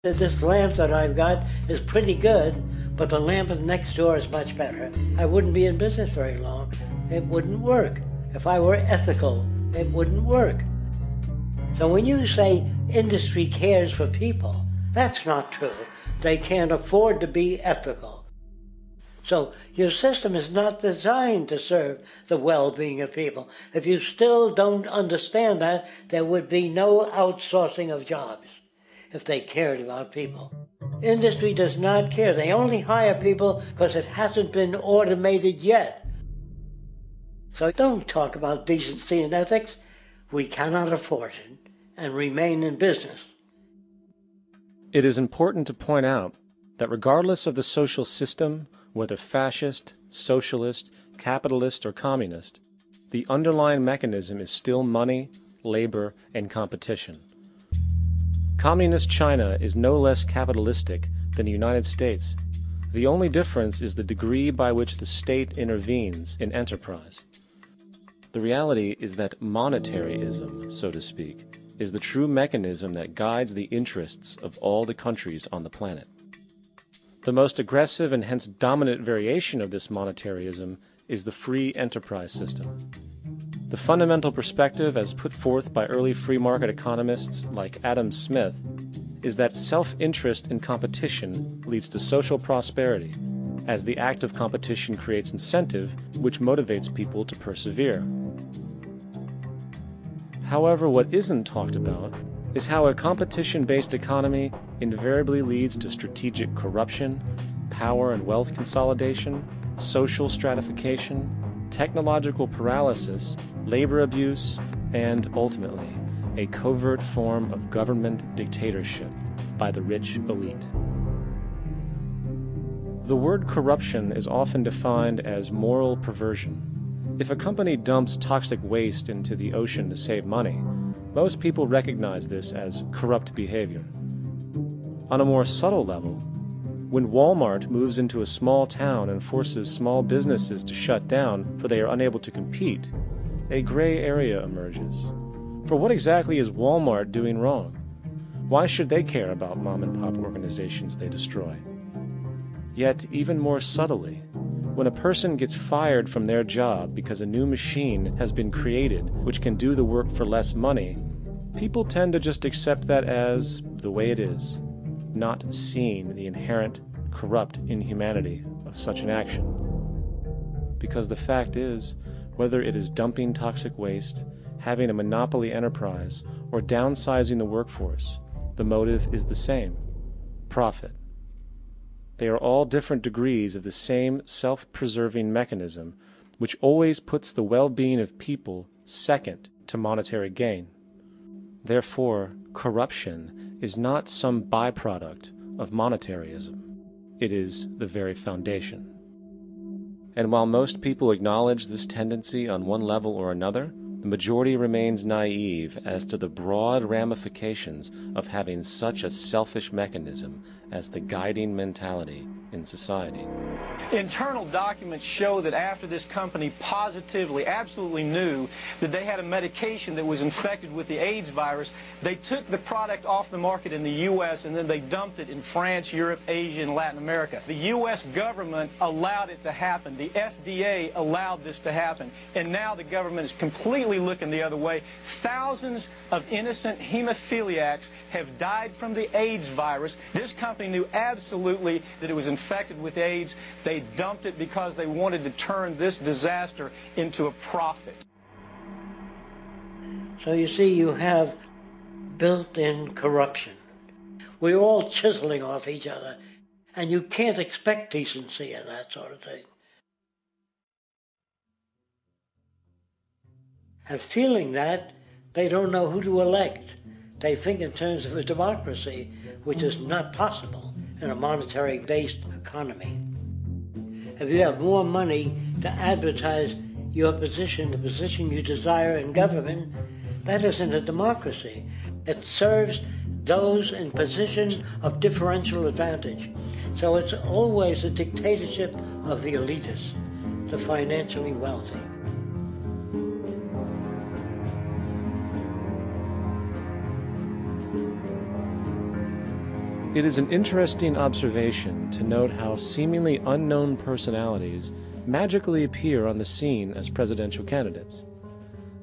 This lamp that I've got is pretty good, but the lamp next door is much better. I wouldn't be in business very long. It wouldn't work. If I were ethical, it wouldn't work. So when you say industry cares for people, that's not true. They can't afford to be ethical. So your system is not designed to serve the well-being of people. If you still don't understand that, there would be no outsourcing of jobs if they cared about people. Industry does not care. They only hire people because it hasn't been automated yet. So don't talk about decency and ethics. We cannot afford it and remain in business. It is important to point out that regardless of the social system, whether fascist, socialist, capitalist, or communist, the underlying mechanism is still money, labor, and competition. Communist China is no less capitalistic than the United States. The only difference is the degree by which the state intervenes in enterprise. The reality is that monetaryism, so to speak, is the true mechanism that guides the interests of all the countries on the planet. The most aggressive and hence dominant variation of this monetaryism is the free enterprise system. The fundamental perspective, as put forth by early free market economists like Adam Smith, is that self-interest in competition leads to social prosperity, as the act of competition creates incentive, which motivates people to persevere. However, what isn't talked about is how a competition-based economy invariably leads to strategic corruption, power and wealth consolidation, social stratification, technological paralysis, labor abuse, and, ultimately, a covert form of government dictatorship by the rich elite. The word corruption is often defined as moral perversion. If a company dumps toxic waste into the ocean to save money, most people recognize this as corrupt behavior. On a more subtle level, when Walmart moves into a small town and forces small businesses to shut down for they are unable to compete, a gray area emerges. For what exactly is Walmart doing wrong? Why should they care about mom-and-pop organizations they destroy? Yet, even more subtly, when a person gets fired from their job because a new machine has been created which can do the work for less money, people tend to just accept that as the way it is, not seeing the inherent corrupt inhumanity of such an action. Because the fact is, whether it is dumping toxic waste, having a monopoly enterprise, or downsizing the workforce, the motive is the same: profit. They are all different degrees of the same self-preserving mechanism, which always puts the well-being of people second to monetary gain. Therefore, corruption is not some byproduct of monetaryism. It is the very foundation. And while most people acknowledge this tendency on one level or another, the majority remains naive as to the broad ramifications of having such a selfish mechanism as the guiding mentality in society. Internal documents show that after this company positively, absolutely knew that they had a medication that was infected with the AIDS virus, they took the product off the market in the U.S. and then they dumped it in France, Europe, Asia, and Latin America. The U.S. government allowed it to happen. The FDA allowed this to happen. And now the government is completely looking the other way. Thousands of innocent hemophiliacs have died from the AIDS virus. This company knew absolutely that it was infected with AIDS. They dumped it because they wanted to turn this disaster into a profit. So you see, you have built-in corruption. We're all chiseling off each other, and you can't expect decency in that sort of thing. And feeling that, they don't know who to elect. They think in terms of a democracy, which is not possible in a monetary-based economy. If you have more money to advertise your position, the position you desire in government, that isn't a democracy. It serves those in positions of differential advantage. So it's always a dictatorship of the elitists, the financially wealthy. It is an interesting observation to note how seemingly unknown personalities magically appear on the scene as presidential candidates.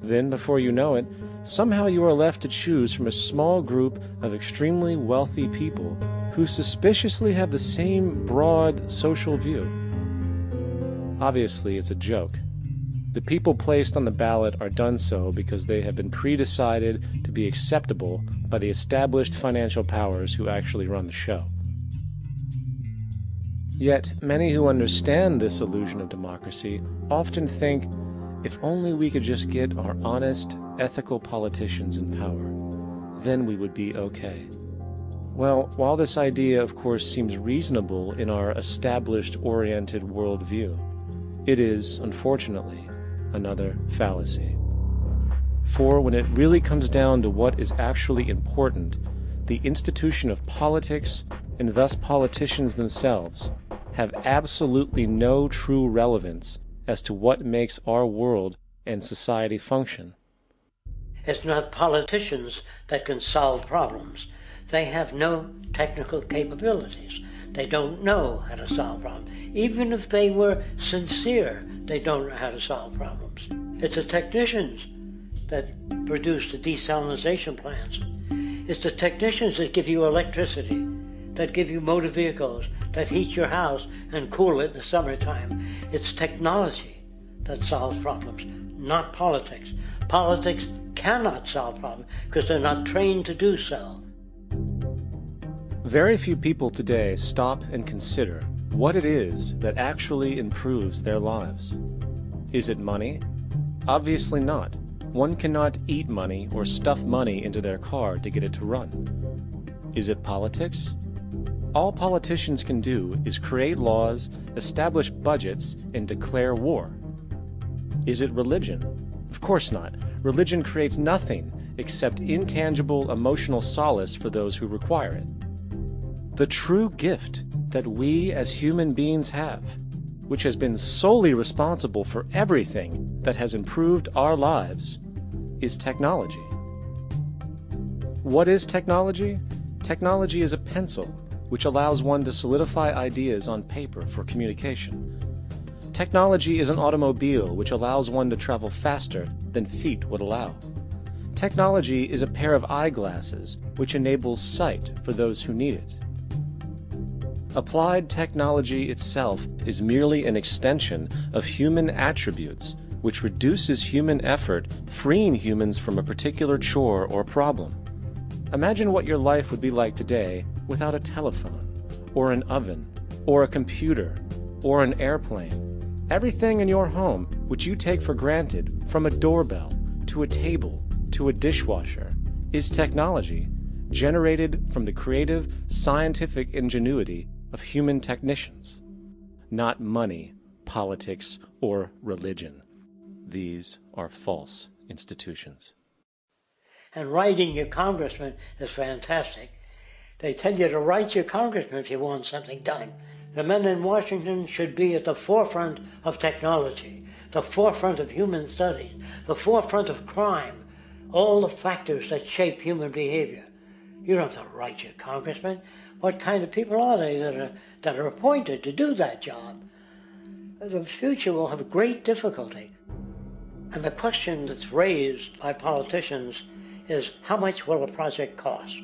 Then, before you know it, somehow you are left to choose from a small group of extremely wealthy people who suspiciously have the same broad social view. Obviously, it's a joke. The people placed on the ballot are done so because they have been pre-decided to be acceptable by the established financial powers who actually run the show. Yet, many who understand this illusion of democracy often think, if only we could just get our honest, ethical politicians in power, then we would be okay. Well, while this idea, of course, seems reasonable in our established-oriented worldview, it is, unfortunately, another fallacy. For when it really comes down to what is actually important, the institution of politics, and thus politicians themselves, have absolutely no true relevance as to what makes our world and society function. It's not politicians that can solve problems. They have no technical capabilities. They don't know how to solve problems. Even if they were sincere, they don't know how to solve problems. It's the technicians that produce the desalination plants. It's the technicians that give you electricity, that give you motor vehicles, that heat your house and cool it in the summertime. It's technology that solves problems, not politics. Politics cannot solve problems because they're not trained to do so. Very few people today stop and consider what it is that actually improves their lives. Is it money? Obviously not. One cannot eat money or stuff money into their car to get it to run. Is it politics? All politicians can do is create laws, establish budgets, and declare war. Is it religion? Of course not. Religion creates nothing except intangible emotional solace for those who require it. The true gift that we as human beings have, which has been solely responsible for everything that has improved our lives, is technology. What is technology? Technology is a pencil, which allows one to solidify ideas on paper for communication. Technology is an automobile, which allows one to travel faster than feet would allow. Technology is a pair of eyeglasses, which enables sight for those who need it. Applied technology itself is merely an extension of human attributes, which reduces human effort, freeing humans from a particular chore or problem. Imagine what your life would be like today without a telephone, or an oven, or a computer, or an airplane. Everything in your home, which you take for granted, from a doorbell, to a table, to a dishwasher, is technology, generated from the creative, scientific ingenuity of human technicians, not money, politics, or religion. These are false institutions. And writing your congressman is fantastic. They tell you to write your congressman if you want something done. The men in Washington should be at the forefront of technology, the forefront of human studies, the forefront of crime, all the factors that shape human behavior. You don't have to write your congressman. What kind of people are they that are appointed to do that job? The future will have great difficulty. And the question that's raised by politicians is, how much will a project cost?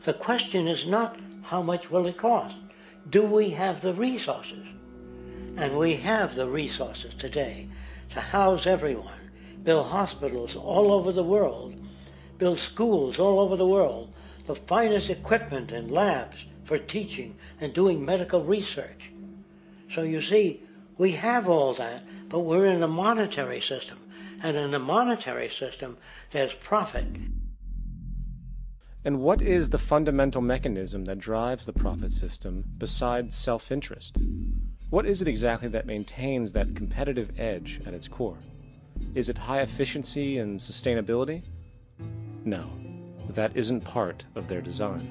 The question is not, how much will it cost? Do we have the resources? And we have the resources today to house everyone, build hospitals all over the world, build schools all over the world, the finest equipment and labs for teaching and doing medical research. So you see, we have all that, but we're in a monetary system. And in a monetary system, there's profit. And what is the fundamental mechanism that drives the profit system besides self-interest? What is it exactly that maintains that competitive edge at its core? Is it high efficiency and sustainability? No, that isn't part of their design.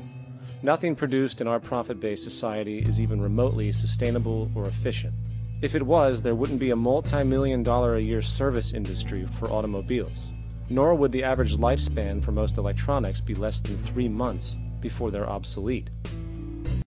Nothing produced in our profit-based society is even remotely sustainable or efficient. If it was, there wouldn't be a multi-million-dollar-a-year service industry for automobiles, nor would the average lifespan for most electronics be less than 3 months before they're obsolete.